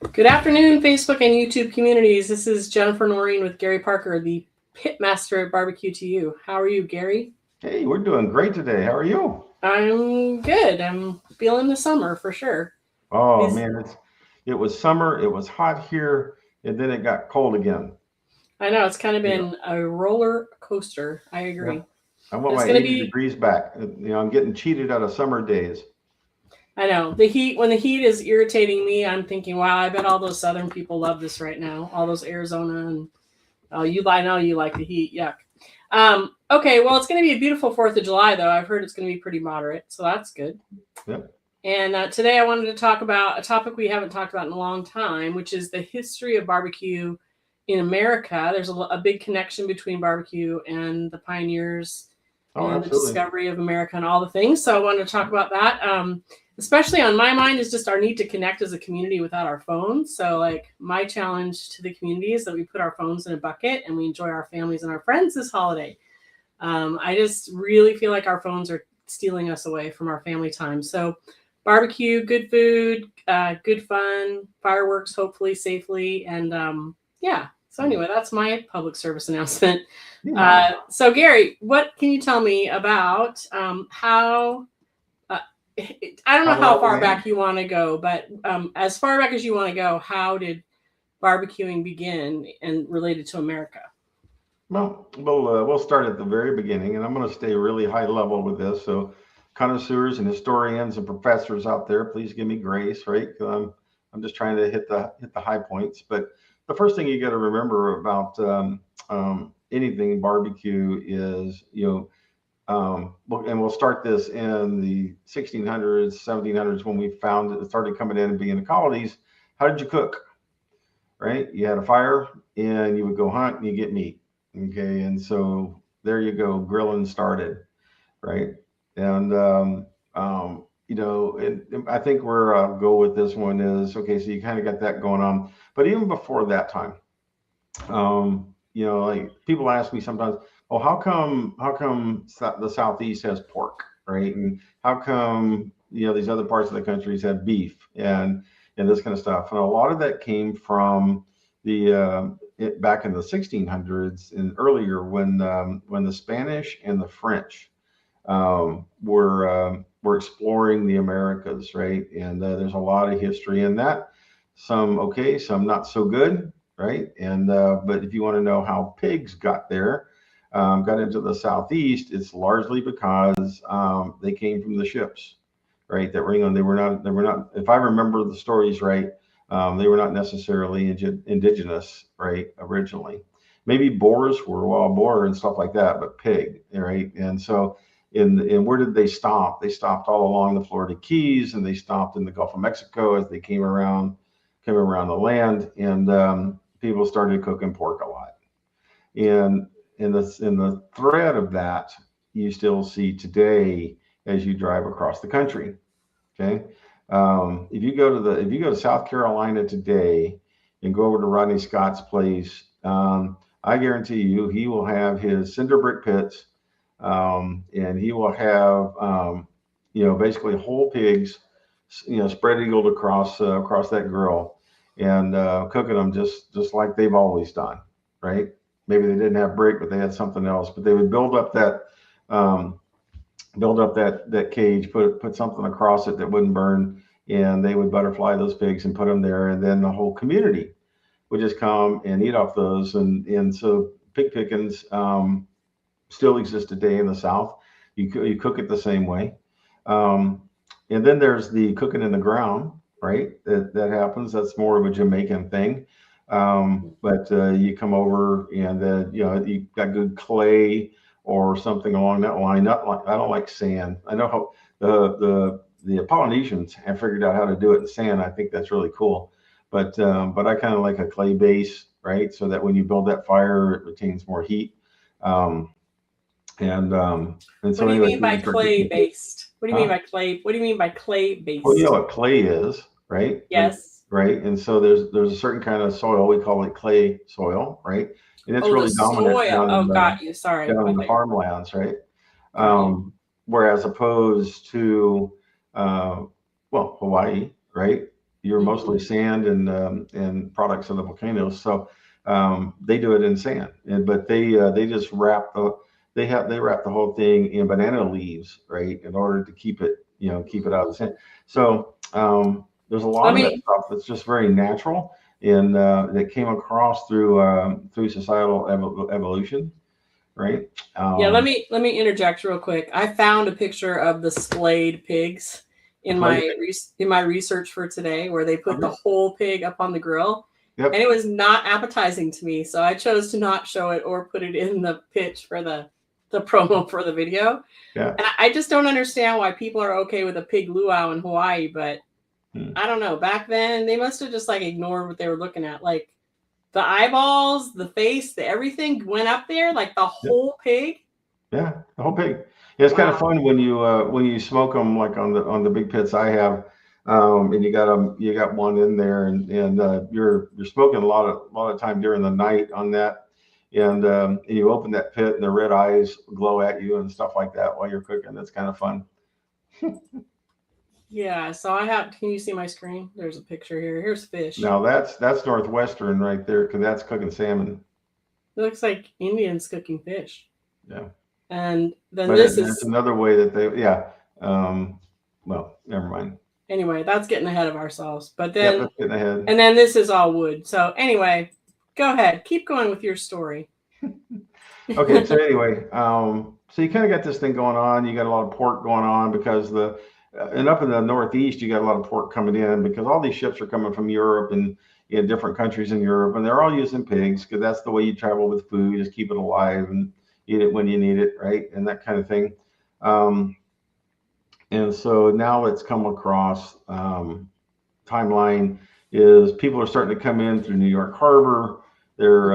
Good afternoon, Facebook and YouTube communities. This is Jennifer Noreen with Gary Parker, the pitmaster at Barbecue to You. How are you, Gary? Hey, we're doing great today. How are you? I'm good. I'm feeling the summer for sure. Oh Is man, it was summer, it was hot here, and then it got cold again. I know it's kind of You know, been a roller coaster. I yeah. agree. I want It's my going to 80 be. degrees back. I'm getting cheated out of summer days. I know the heat. When the heat is irritating me, I'm thinking, wow, I bet all those Southern people love this right now. All those Arizona and oh, I know you like the heat. Yuck. Okay, well, it's going to be a beautiful 4th of July, though. I've heard it's going to be pretty moderate, so that's good. Yep. And today I wanted to talk about a topic we haven't talked about in a long time, which is the history of barbecue in America. There's a big connection between barbecue and the pioneers Oh, and the absolutely. discovery of America and all the things. So I wanted to talk about that. Especially on my mind is just our need to connect as a community without our phones. So, like, my challenge to the community is that we put our phones in a bucket and we enjoy our families and our friends this holiday. I just really feel like our phones are stealing us away from our family time. So, barbecue, good food, good fun, fireworks, hopefully safely, and yeah. So anyway, that's my public service announcement. Yeah. So Gary, what can you tell me about how? Uh, I don't know How it how all far began? back you want to go, but as far back as you want to go, how did barbecuing begin and related to America? Well, we'll start at the very beginning, and I'm going to stay really high level with this. So, connoisseurs and historians and professors out there, please give me grace, right? 'Cause I'm just trying to hit the high points. But the first thing you got to remember about anything barbecue is, and we'll start this in the 1600s, 1700s when we found it started coming in and being the colonies. How did you cook? Right? You had a fire and you would go hunt and you get meat. Okay, and so there you go, grilling started, right? And and I think where I'll go with this one is okay. So you kind of got that going on, but even before that time, like people ask me sometimes, oh, how come the Southeast has pork, right? And how come these other parts of the countries have beef and this kind of stuff? And a lot of that came from back in the 1600s and earlier when the Spanish and the French were exploring the Americas, right? And there's a lot of history in that. Some okay, some not so good, right? And but if you want to know how pigs got there, got into the southeast, it's largely because they came from the ships, right? That were England. They were not. If I remember the stories right, they were not necessarily indigenous, right? Originally, maybe boars were wild boar and stuff like that, but pig, right? And so and where did they stop? They stopped all along the Florida Keys, and they stopped in the Gulf of Mexico as they came around the land, and people started cooking pork a lot. And in the thread of that, you still see today as you drive across the country. Okay, if you go to South Carolina today and go over to Rodney Scott's place, I guarantee you he will have his cinder brick pits, and he will have basically whole pigs, spread eagled across that grill, and cooking them just like they've always done, right? Maybe they didn't have brick, but they had something else. But they would um, build up that cage, put something across it that wouldn't burn, and they would butterfly those pigs and put them there, and then the whole community would just come and eat off those, and so pig pickings still exist today in the South. You cook it the same way. Um, and then there's the cooking in the ground, right? That happens. That's more of a Jamaican thing. But you come over and you got good clay or something along that line. Not like I don't like sand. I know how the Polynesians have figured out how to do it in sand. I think that's really cool. But I kind of like a clay base, right? So that when you build that fire, it retains more heat. Um, and What so do you anyway, mean by people start clay cooking. based? What do you mean Huh? by clay? What do you mean by clay Well, you know based? what clay is, right? Yes. Right. And so there's a certain kind of soil we call it clay soil, right? And it's Oh, the really dominant soil. down in Oh, the got you. Sorry, down I in the thought you farmlands, right? got you. Whereas opposed to uh, Hawaii, right? you're mostly sand and products of the volcanoes. So they do it in sand, but they just they wrap the whole thing in banana leaves, right, in order to keep it, keep it out of the sand. So there's a lot Let of that me stuff that's just very natural and that came across through societal evolution, right? Yeah, let Um, me interject real quick. I found a picture of the splayed pigs in so, my research for today, where they put the okay. whole pig up on the grill, and Yep. it was not appetizing to me. So I chose to not show it or put it in the pitch for the promo for the video. Yeah. And I just don't understand why people are okay with a pig luau in Hawaii, but Hmm. I don't know. Back then, they must have just like ignored what they were looking at, like the eyeballs, the face, the everything went up there, like the Yep. whole pig. Yeah, the whole pig. Yeah, it's kind of Wow. fun when you smoke them like on the big pits I have, and you got one in there, and you're smoking a lot of time during the night on that, and you open that pit and the red eyes glow at you and stuff like that while you're cooking. That's kind of fun. Yeah, so I have. Can you see my screen? There's a picture here. Here's fish. Now that's northwestern right there because that's cooking salmon. It looks like Indians cooking fish. Yeah, And then but this there's is, another way that they yeah. Well, never mind. anyway, that's getting ahead of ourselves. But Yep, then, that's getting ahead. and then this is all wood. So anyway, go ahead. Keep going with your story. Okay, so anyway, so you kind of got this thing going on. You got a lot of pork going on because and up in the Northeast, you got a lot of pork coming in because all these ships are coming from Europe and in different countries in Europe, and they're all using pigs because that's the way you travel with food, just keep it alive and eat it when you need it, right? And that kind of thing. Um, and so now it's come across timeline is people are starting to come in through New York Harbor. They're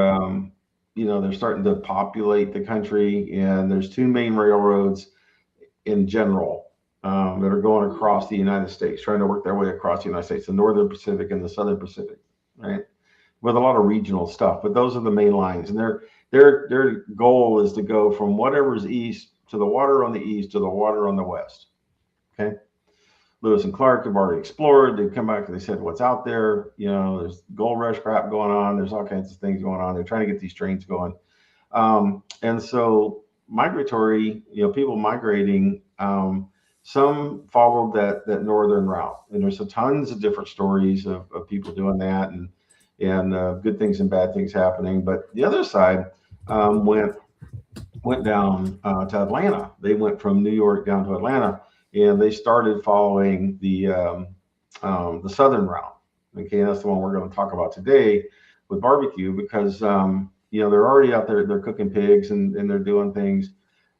they're starting to populate the country, and there's two main railroads in general that are going across the United States, trying to work their way across the United States, the Northern Pacific and the Southern Pacific, right? With a lot of regional stuff, but those are the main lines, and their goal is to go from whatever's east to the water on the east to the water on the west. Okay. Lewis and Clark have already explored. They've come back and they said, what's out there? There's gold rush crap going on. There's all kinds of things going on. They're trying to get these trains going. And so migratory, people migrating, some followed that northern route. And there's tons of different stories of people doing that and good things and bad things happening. But the other side went down to Atlanta. They went from New York down to Atlanta, and they started following the southern route. Okay, that's the one we're going to talk about today with barbecue because they're already out there. They're cooking pigs and they're doing things,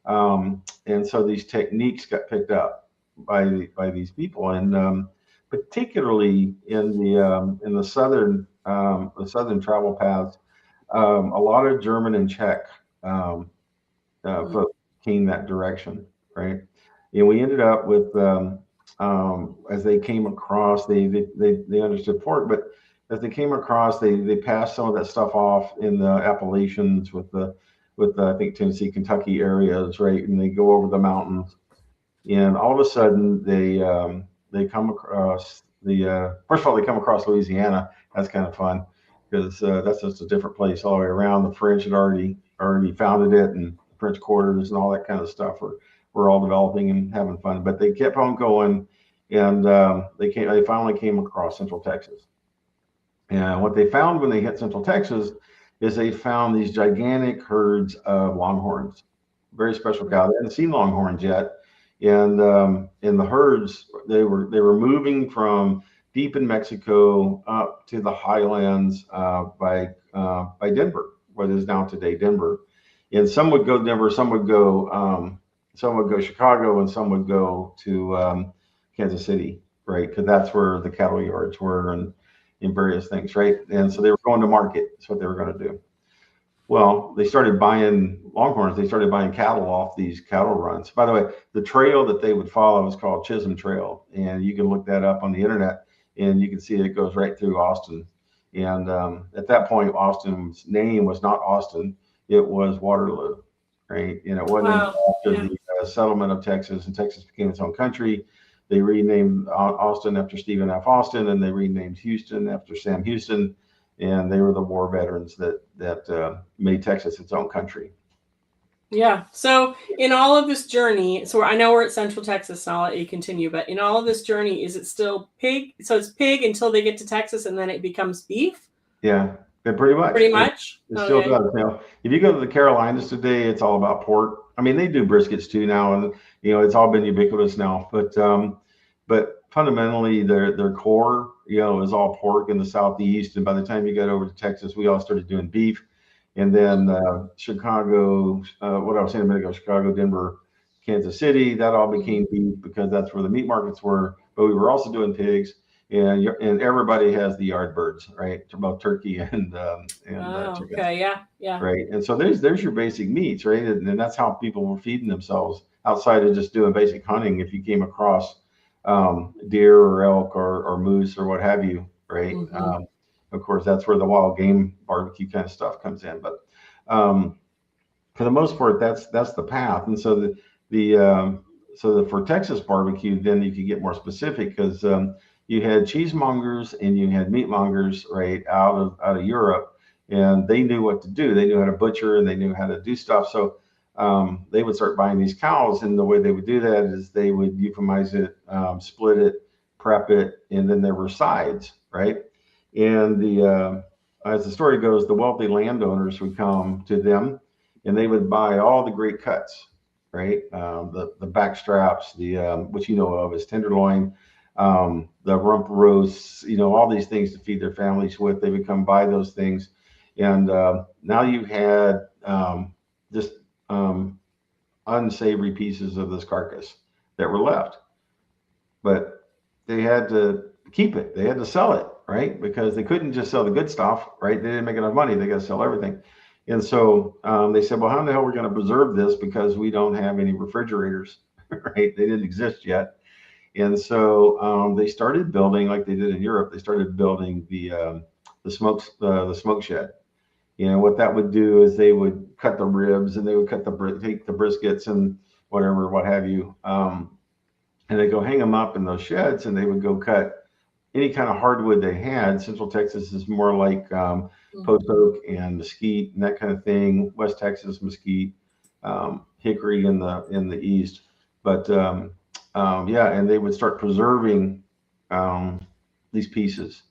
and so these techniques got picked up by these people, and particularly in the southern travel paths, a lot of German and Czech. Folks came that direction, right? And we ended up with as they came across, they understood pork, but as they came across, they passed some of that stuff off in the Appalachians with I think Tennessee, Kentucky areas, right? And they go over the mountains, and all of a sudden they come across first of all they come across Louisiana. That's kind of fun because that's just a different place all the way around. The French had already founded it, and French quarters and all that kind of stuff were all developing and having fun. But they kept on going, and they finally came across Central Texas. And what they found when they hit Central Texas is they found these gigantic herds of longhorns, very special cow. They hadn't seen longhorns yet, and the herds they were moving from deep in Mexico up to the highlands by Denver, what is now today Denver. And some would go Denver, some would go Chicago, and some would go to Kansas City, right? Because that's where the cattle yards were and in various things, right? And so they were going to market. That's what they were going to do. Well, they started buying longhorns. They started buying cattle off these cattle runs. By the way, the trail that they would follow was called Chisholm Trail, and you can look that up on the internet, and you can see it goes right through Austin. And at that point, Austin's name was not Austin; it was Waterloo, right? And it wasn't Wow. until after Yeah. the settlement of Texas, and Texas became its own country. They renamed Austin after Stephen F. Austin, and they renamed Houston after Sam Houston, and they were the war veterans that made Texas its own country. Yeah. So in all of this journey, so I know we're at Central Texas, and I'll let you continue, but in all of this journey, is it still pig? So it's pig until they get to Texas, and then it becomes beef? Yeah, pretty much. Pretty much? It still does. You know, if you go to the Carolinas today, it's all about pork. I mean, they do briskets too now, and it's all been ubiquitous now. But fundamentally, their core, is all pork in the Southeast. And by the time you got over to Texas, we all started doing beef. And then Chicago, what I was saying a minute ago, Chicago, Denver, Kansas City, that all became beef because that's where the meat markets were. But we were also doing pigs. And everybody has the yard birds, right? Both turkey and chicken. Okay, yeah. Right, and so there's your basic meats, right? And that's how people were feeding themselves outside of just doing basic hunting. If you came across deer or elk or moose or what have you, right? Mm-hmm. Of course, that's where the wild game barbecue kind of stuff comes in. But for the most part, that's the path. And so for Texas barbecue, then you could get more specific because you had cheesemongers and you had meatmongers, right, out of Europe, and they knew what to do. They knew how to butcher and they knew how to do stuff. So they would start buying these cows, and the way they would do that is they would euphemize it, split it, prep it, and then there were sides, right? And as the story goes, the wealthy landowners would come to them, and they would buy all the great cuts, right? The back straps, which you know of as tenderloin, the rump roasts, all these things to feed their families with. They would come buy those things, and now you had just unsavory pieces of this carcass that were left, but they had to keep it. They had to sell it, right? Because they couldn't just sell the good stuff, right? They didn't make enough money. They got to sell everything. And so they said, well, how in the hell are we going to preserve this? Because we don't have any refrigerators, right? They didn't exist yet. And so they started building, like they did in Europe, they started building the smoke shed. What that would do is they would cut the ribs and they would take the briskets and whatever, what have you. And they go hang them up in those sheds, and they would go cut any kind of hardwood they had. Central Texas is more like post oak and mesquite and that kind of thing. West Texas, mesquite, hickory in the east. But and they would start preserving these pieces,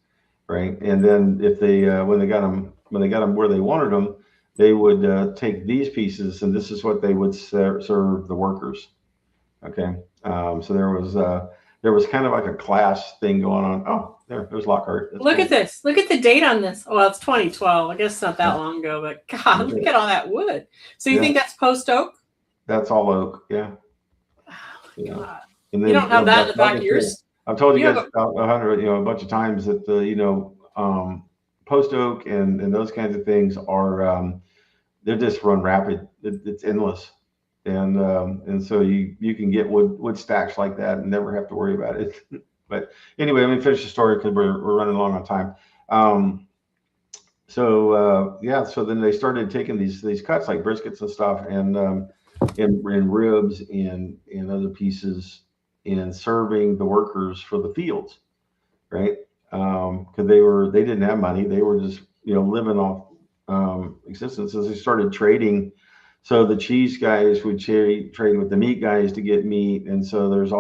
right? And then if they when they got them where they wanted them, they would take these pieces, and this is what they would serve the workers. Okay, so there was kind of like a class thing going on. Oh, there's Lockhart. That's Look cool. at this. Look at the date on this. Well, it's 2012. I guess it's not that long ago, but God, look at all that wood. So you think that's post oak? That's all oak. Yeah. Oh, God. And then, you don't have that in the back of yours. I've told you guys a bunch of times that post oak and those kinds of things are they're just run rapid. It's endless. And so you can get wood stacks like that and never have to worry about it. But anyway, let me finish the story because we're running long on time. So then they started taking these cuts like briskets and stuff and ribs and other pieces and serving the workers for the fields, right? Because they didn't have money. They were just living off existence. As they started trading. So the cheese guys would trade with the meat guys to get meat. And so in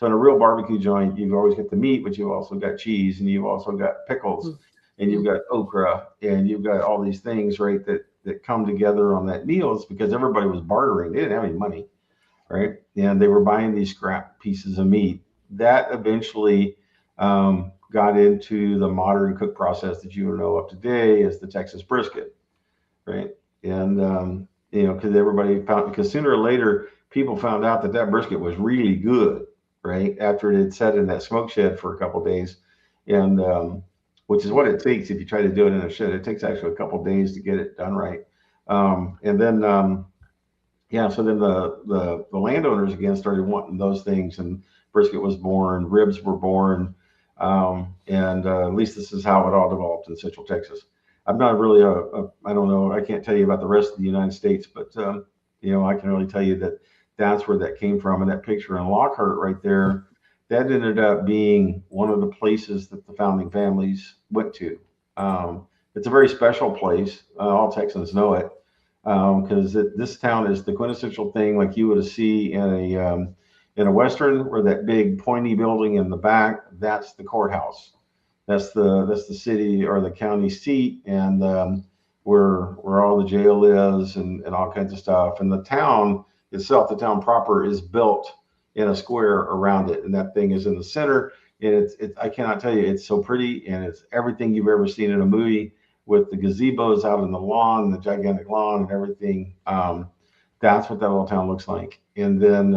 a real barbecue joint, you've always got the meat, but you've also got cheese and you've also got pickles and you've got okra and you've got all these things, right, that come together on that meal. It's because everybody was bartering. They didn't have any money, right? And they were buying these scrap pieces of meat. That eventually got into the modern cook process that you know of today as the Texas brisket, right? And because sooner or later people found out that brisket was really good, right? After it had sat in that smoke shed for a couple of days, and which is what it takes if you try to do it in a shed. It takes actually a couple of days to get it done right. So then the landowners again started wanting those things, and brisket was born, ribs were born, and at least this is how it all developed in Central Texas. I'm not really I don't know. I can't tell you about the rest of the United States, but I can really tell you that that's where that came from. And that picture in Lockhart right there, that ended up being one of the places that the founding families went to. It's a very special place. All Texans know it because this town is the quintessential thing like you would see in a western, where that big pointy building in the back, that's the courthouse. That's the city or the county seat, and where all the jail is, and all kinds of stuff. And the town itself, the town proper, is built in a square around it, and that thing is in the center. And it's I cannot tell you, it's so pretty, and it's everything you've ever seen in a movie, with the gazebos out in the lawn, the gigantic lawn, and everything. That's what that little town looks like. And then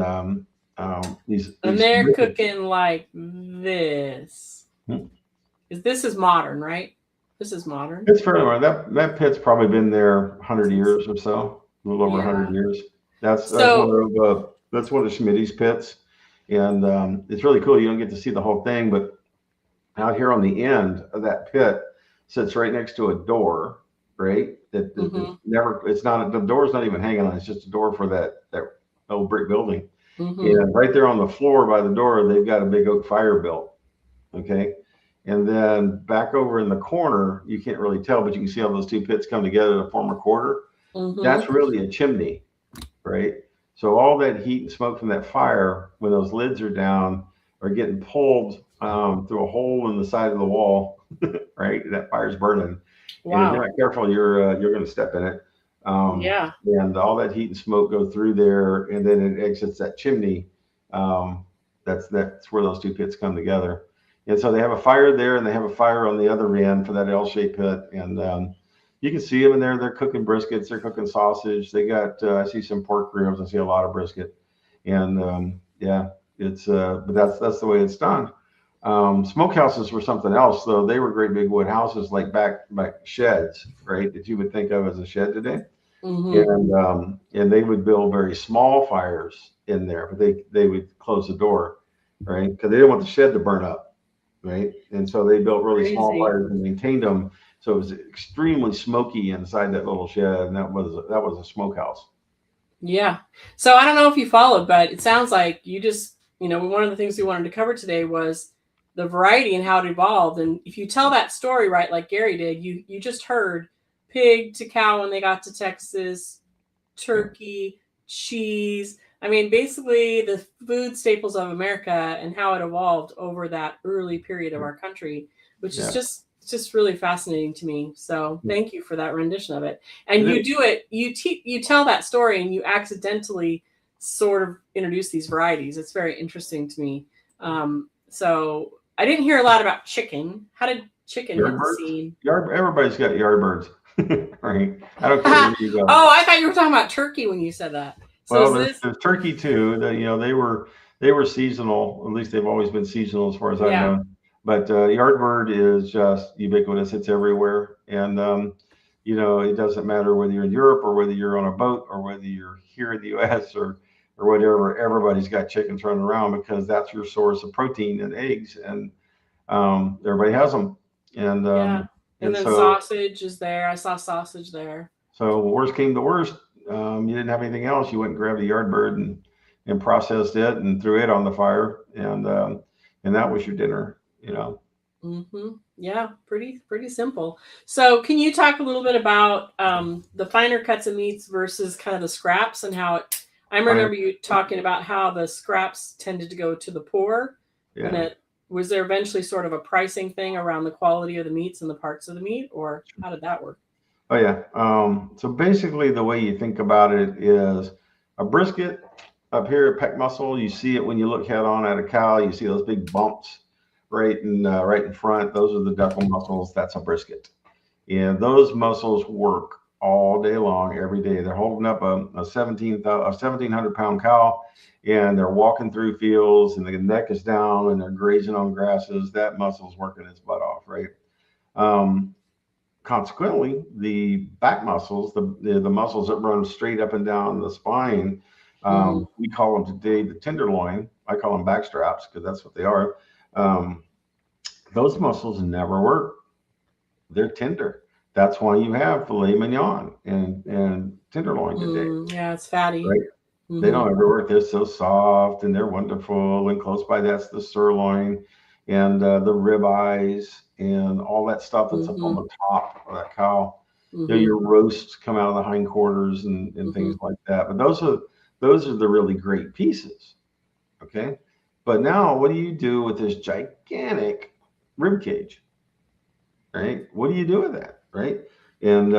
And these they're cooking like this. Hmm. This is modern, right? This is modern. It's fairly well. That pit's probably been there 100 years or so, a little over Yeah. 100 years. That's one So, of Schmidt's pits, and it's really cool. You don't get to see the whole thing, but out here on the end of that pit sits right next to a door, right? That hmm never. It's not the door's not even hanging on. It's just a door for that old brick building. hmm And right there on the floor by the door, they've got a big oak fire built. Okay. And then back over in the corner, you can't really tell, but you can see all those two pits come together to form a quarter. hmm That's really a chimney, right? So all that heat and smoke from that fire, when those lids are down, are getting pulled through a hole in the side of the wall, right? That fire's burning, and if you're Wow. not careful, you're going to step in it. Yeah. And all that heat and smoke go through there, and then it exits that chimney. Um, that's where those two pits come together. And so they have a fire there, and they have a fire on the other end for that L-shaped pit. And you can see them in there. They're cooking briskets. They're cooking sausage. They got I see some pork ribs. I see a lot of brisket. And yeah, it's but that's the way it's done. Smokehouses were something else, though. They were great big wood houses, like back sheds, right? That you would think of as a shed today. hmm And they would build very small fires in there, but they would close the door, right? Because they didn't want the shed to burn up, right? And so they built really small Crazy. fires and maintained them, so it was extremely smoky inside that little shed, and that was a smokehouse. Yeah. So I don't know if you followed, but it sounds like you just, one of the things we wanted to cover today was the variety and how it evolved. And if you tell that story right, like Gary did, you just heard pig to cow when they got to Texas, Yeah, turkey, cheese. I mean, basically the food staples of America and how it evolved over that early period of our country, which is yeah, just really fascinating to me. So yeah. thank you for that rendition of it. And It you is. do it, you tell that story and you accidentally sort of introduce these varieties. It's very interesting to me. So I didn't hear a lot about chicken. How did chicken hit Yard the birds. scene? Everybody's got yard birds, right? I don't care Oh, where you go. I thought you were talking about turkey when you said that. So Well, is there's this, there's turkey too. That they were seasonal. At least they've always been seasonal, as far as I've yeah. known. But yardbird is just ubiquitous. It's everywhere, and it doesn't matter whether you're in Europe or whether you're on a boat or whether you're here in the U.S. or whatever. Everybody's got chickens running around because that's your source of protein and eggs, and everybody has them. And Yeah. And then so sausage is there. I saw sausage there. worst came to worst, you didn't have anything else. You went and grabbed a yard bird and processed it and threw it on the fire, and that was your dinner. Yeah, pretty simple. So, can you talk a little bit about the finer cuts of meats versus kind of the scraps and how it? I Fire, remember you talking about how the scraps tended to go to the poor, and yeah. it was there eventually sort of a pricing thing around the quality of the meats and the parts of the meat, or how did that work? Oh yeah. So basically, the way you think about it is a brisket up here at pec muscle. You see it when you look head on at a cow. You see those big bumps right in front. Those are the ductal muscles. That's a brisket, and those muscles work all day long, every day. They're holding up a 1,700 pound cow, and they're walking through fields, and the neck is down, and they're grazing on grasses. That muscle's working its butt off, right? Um, Consequently, the back muscles, the muscles that run straight up and down the spine, hmm we call them today the tenderloin. I call them back straps because that's what they are. Um, those muscles never work. They're tender. That's why you have filet mignon and tenderloin today, Yeah, it's fatty. right? They don't ever work. They're so soft and they're wonderful. And close by that's the sirloin and the rib eyes and all that stuff that's up on Mm-hmm. the top of that cow. You know, Mm-hmm. your roasts come out of the hindquarters and Mm-hmm. things like that. But those are the really great pieces. Okay. But now what do you do with this gigantic rib cage? Right? What do you do with that? Right? And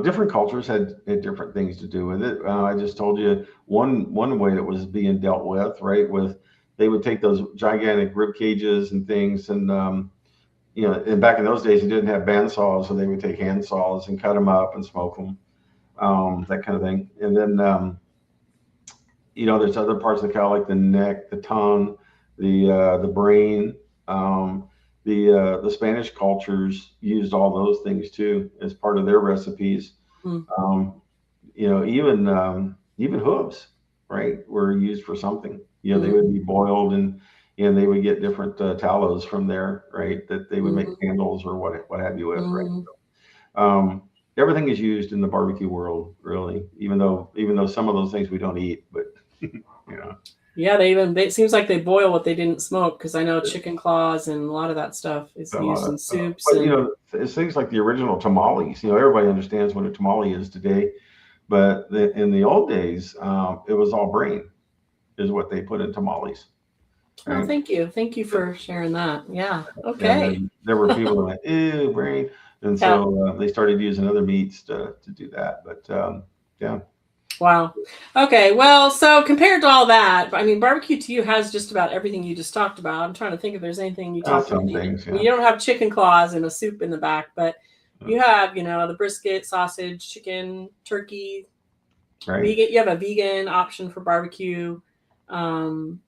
different cultures had different things to do with it. I just told you one way it was being dealt with, right? With they would take those gigantic rib cages and things, and you know, and back in those days, you didn't have bandsaws, so they would take hand saws and cut them up and smoke them, that kind of thing. And then you know, there's other parts of the cow like the neck, the tongue, the brain. Um, the Spanish cultures used all those things too as part of their recipes. Mm-hmm. Um, you know, even hooves, right, were used for something. You know, they would be boiled and they would get different tallows from there, right, that they would make Mm-hmm. candles or what have you with, right. Mm-hmm. Um, Everything is used in the barbecue world, really, even though some of those things we don't eat, but you know. Yeah, it seems like they boil what they didn't smoke, because I know chicken claws and a lot of that stuff is A lot used of in soups but you and. know, it's things like the original tamales. You know, everybody understands what a tamale is today, but in the old days, it was all brain is what they put in tamales, Oh, right? thank you for sharing that. Yeah, And okay. then there were people that went, ew, brain. And Yeah. so they started using other meats to do that. But yeah, Wow. Okay. Well, so compared to all that, I mean, barbecue to you has just about everything you just talked about. I'm trying to think if there's anything you talked about. some things, Well, yeah, you don't have chicken claws and a soup in the back, but yeah, you have, the brisket, sausage, chicken, turkey, right. vegan. You have a vegan option for barbecue. Um,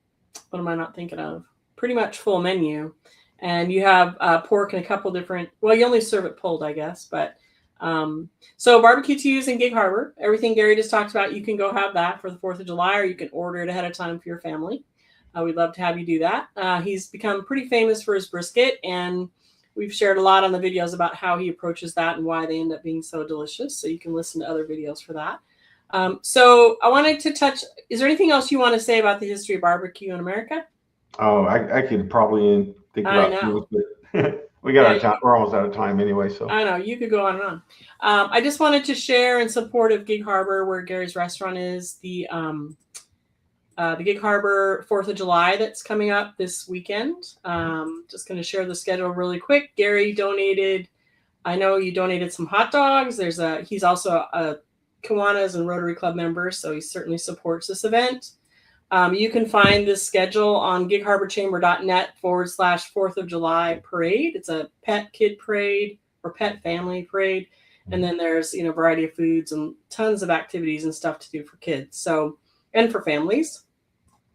what am I not thinking of? Pretty much full menu. And you have pork and a couple different, well, you only serve it pulled, I guess. But so barbecue to use in Gig Harbor, everything Gary just talked about, you can go have that for the 4th of July, or you can order it ahead of time for your family. We'd love to have you do that. He's become pretty famous for his brisket, and we've shared a lot on the videos about how he approaches that and why they end up being so delicious. So you can listen to other videos for that. So I wanted to touch, is there anything else you want to say about the history of barbecue in America? Oh, I could probably think I about things, know. but we got Yeah, our time. We're almost out of time anyway. So I know. You could go on and on. I just wanted to share in support of Gig Harbor, where Gary's restaurant is, the Gig Harbor 4th of July that's coming up this weekend. Just going to share the schedule really quick. Gary donated, I know you donated some hot dogs. He's also a Kiwanis and Rotary Club member, so he certainly supports this event. You can find this schedule on gigharborchamber.net/4th of July parade. It's a pet kid parade or pet family parade. And then there's, a variety of foods and tons of activities and stuff to do for kids. So, and for families.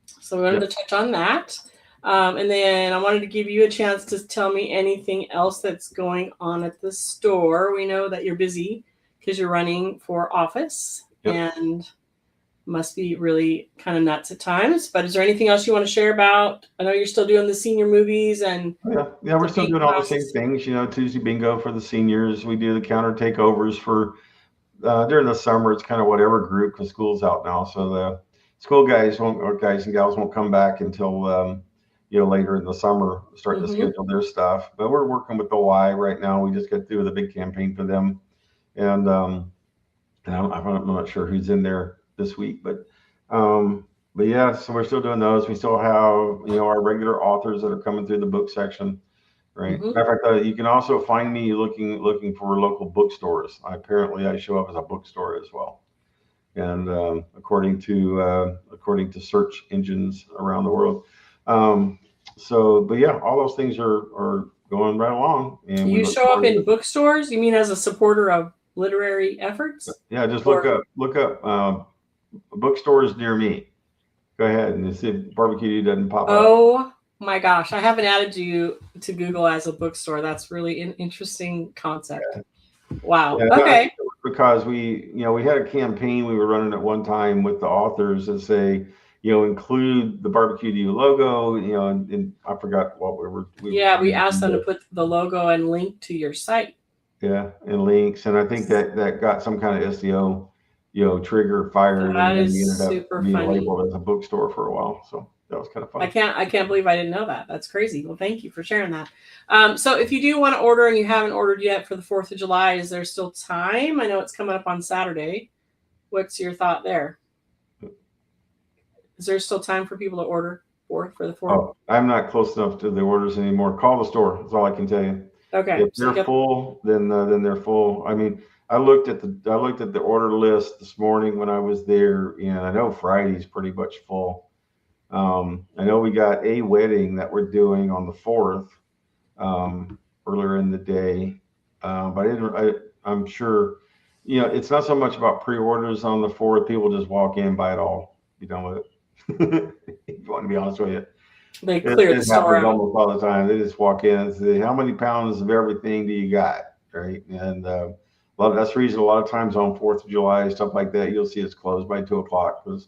So we wanted yep. to touch on that. And then I wanted to give you a chance to tell me anything else that's going on at the store. We know that you're busy because you're running for office, Yep. and must be really kind of nuts at times. But is there anything else you want to share about? I know you're still doing the senior movies and Yeah, we're the still paint doing all the same classes. things. You know, Tuesday bingo for the seniors. We do the counter takeovers for during the summer. It's kind of whatever group because school's out now, so the school guys won't, or guys and gals won't come back until you know, later in the summer, starting to Mm-hmm. schedule their stuff. But we're working with the Y right now. We just got through the big campaign for them, and I'm not sure who's in there this week, but yeah, so we're still doing those. We still have, you know, our regular authors that are coming through the book section, right? Mm-hmm. Matter of fact, you can also find me looking for local bookstores. I show up as a bookstore as well, and according to search engines around the world. Um, but yeah, all those things are going right along, and we You look show up forward to in it. bookstores? You mean as a supporter of literary efforts? Yeah, just Or look up bookstores near me. Go ahead and see if barbecue doesn't pop up. oh my gosh, I haven't added you to Google as a bookstore. That's really an interesting concept. Wow. Yeah, no, I Okay. think it was because we had a campaign we were running at one time with the authors that say, you know, include the barbecue to logo, you know, and I forgot what we were Yeah, we trying to asked do them to there. put the logo and link to your site. Yeah, and links, and I think that got some kind of SEO trigger fired, That and we is ended up super being funny. labeled as a bookstore for a while. So that was kind of fun. I can't believe I didn't know that. That's crazy. Well, thank you for sharing that. So if you do want to order and you haven't ordered yet for the 4th of July, is there still time? I know it's coming up on Saturday. What's your thought there? Is there still time for people to order for the 4th? Oh, I'm not close enough to the orders anymore. Call the store. That's all I can tell you. Okay. If they're full, then they're full. I mean, I looked at the order list this morning when I was there, and I know Friday's pretty much full. I know we got a wedding that we're doing on the 4th, earlier in the day, but I'm sure, it's not so much about pre-orders on the 4th. People just walk in, buy it all, be done with it. If you want to be honest with you. They clear the store happens out. almost all the time. They just walk in and say, "How many pounds of everything do you got?" Right, and that's the reason a lot of times on 4th of July, stuff like that, you'll see it's closed by 2 o'clock because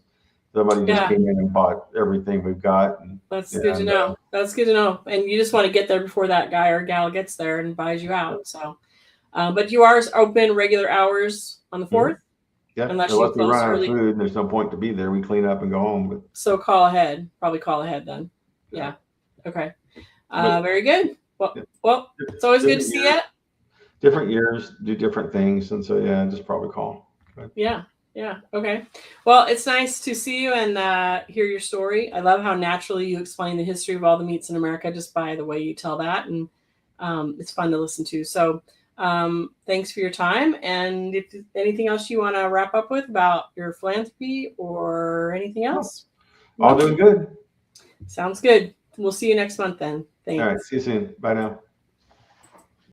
somebody just came in and bought everything we've got. That's good to know. That's good to know. And you just want to get there before that guy or gal gets there and buys you out. So, but you are open regular hours on the 4th. Yeah, unless we close run out of early. food, and there's no point to be there. We clean up and go home. But So call ahead. Probably call ahead then. Yeah. Okay. Very good. Well, it's always good to see you. Different years do different things, and so just probably call. Okay. Yeah. Okay. Well, it's nice to see you and hear your story. I love how naturally you explain the history of all the meats in America just by the way you tell that, and it's fun to listen to. So thanks for your time. And if anything else you want to wrap up with about your philanthropy or anything else? All doing good. Sounds good. We'll see you next month then. Thanks. All right. See you soon. Bye now.